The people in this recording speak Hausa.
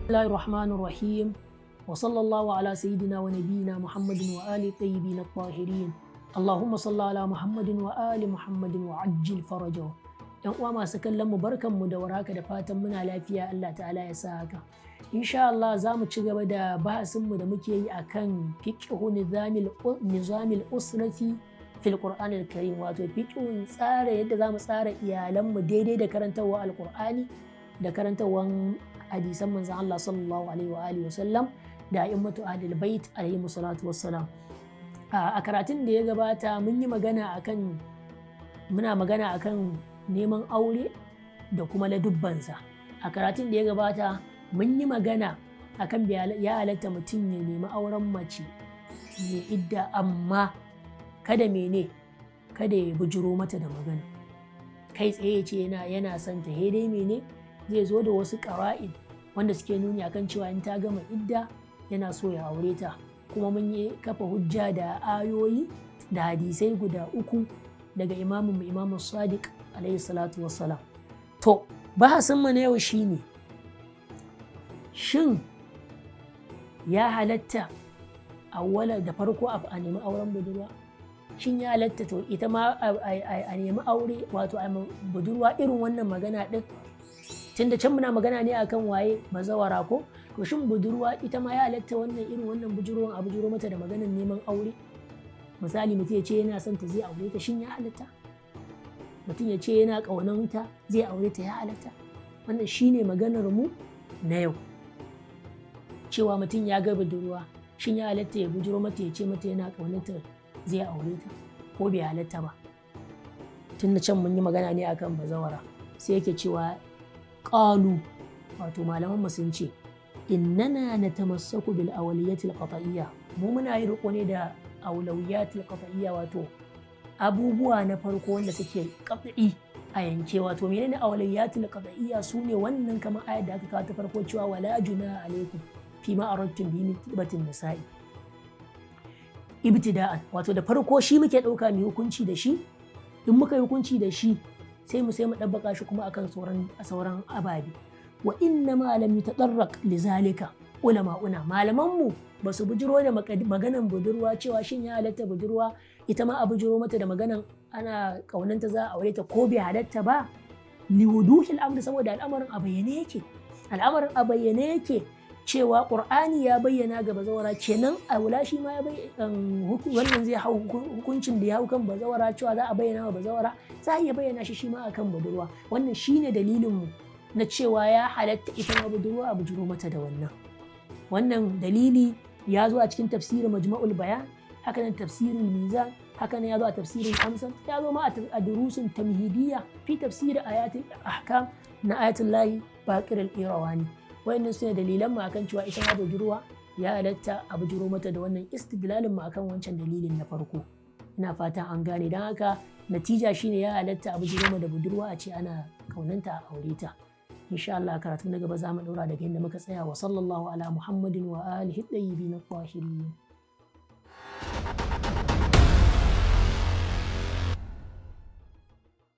Bismillahir Rahmanir Rahim wa sallallahu ala sayyidina wa nabiyyina Muhammadin wa ali tayyibin at-tahirin. Allahumma salli ala Muhammadin wa ali Muhammadin wa ajjil farajahu. Yan uwa masu kallon mu barkanmu da warhaka da fatan muna lafiya, Allah ta'ala ya sa haka. Insha Allah za mu ci gaba da bahasin mu da muke yi akan fiqhu nizamil usrati fil Qur'anil Karim, wato fiqhun tsara yadda za mu tsara iyalan mu daidai da karantarwa Al-Qur'ani da karantarwan hadisan manzon Allah sallallahu alaihi wa alihi wasallam da a'immatu ahlul bait alaihi salatu wassalam. A karatun da ya gabata muna magana akan neman aure da kuma ladubbansa. A karatun da ya gabata mun yi magana akan ya halatta mutum ya nemi auren mace mai idda, amma kada ya bujiro mata da magana kai tsaye ce yana son ta, dai zai zo da wasu ƙawa'id wanda suke nuni akan cewa in ta gama idda yana so ya aure ta. Kuma mun yi kafa hujja da ayoyi da hadisai guda 3 daga imamu Sadiq alaihi salatu wassalam. To bahasin mu na yau shine, shin ya halatta awwala da farko a nemi auren budurwa? Shin ya halatta to ita ma a nemi aure, wato a budurwa irin wannan magana din? Tunda can muna magana ne akan waye bazawara ko? To shin budurwa ita ma ya halatta irin wannan bujurwan a bujuro mata da maganar neman aure? Misali mutum ya ce yana son ta zai aure ta, shin ya halatta? Mutum ya ce yana ƙaunanta zai aure ta, ya halatta? Wannan shine maganar mu na yau, cewa mutum ya ga budurwa, shin ya halatta ya bujuro mata ya ce mata yana ƙaunanta zai aure ta ko bai halatta ba? Tunda can mun yi magana ne akan bazawara, sai yake cewa qalu, wato malaman mu sun ce innana natamassaku bil awliyatil qat'iyya, mu muna yin riko ne da awliyatil qat'iyya, wato abubuwa na farko wanda suke qat'i a yanke. Wato menene awliyatil qat'iyya? Sune wannan kamar ayat da aka kawo ta farko cewa wala junaha alaikum fima aradtum bi mitbatin nisa'i ibtida'an, wato da farko shi muke dauka mu hukunci da shi. In muka yi hukunci da shi sai mu dabbaka shi kuma akan sauran ababe. Wa inna ma lam yatadarraq lizalika ulama'una, malaman mu ba su bujiro da maganan budurwa cewa shin ya halatta budurwa ita ma a bujiro mata da maganan ana kaunanta za a aure ta ko bai halatta ba, liwuduhil amri, saboda al'amarin a bayyane yake cewa Qur'ani ya bayyana ga bazawara, kenan aula shi ma ya wannan zai hau hukuncin da ya hau kan bazawara, cewa za a bayyana wa bazawara, za a iya bayyana shi ma akan budurwa. Wannan shine dalilin mu na cewa ya halatta ita ma budurwa a bujuro mata da wannan dalili ya zo a cikin tafsirin Majma'ul Bayan, haka nan tafsirin Mizan, haka nan ya zo a tafsirin Amsal, ya zo ma a durusun tamhidiyya fi tafsir ayatul ahkam na Ayatullahi Baqir al-Irawani. Wayannan sune dalilan mu akan cewa ita ma budurwa ya halatta a bujuro mata da wannan, istidlalin mu akan wancan dalilin na farko. Ina fatan an gane, don haka natija shine ya halatta a bujuro da budurwa a ce ana kaunanta a aure ta. Insha Allah karatu na gaba za mu daura daga inda muka tsaya. Wa sallallahu ala Muhammadin wa alihi tayyibin at-tahirin.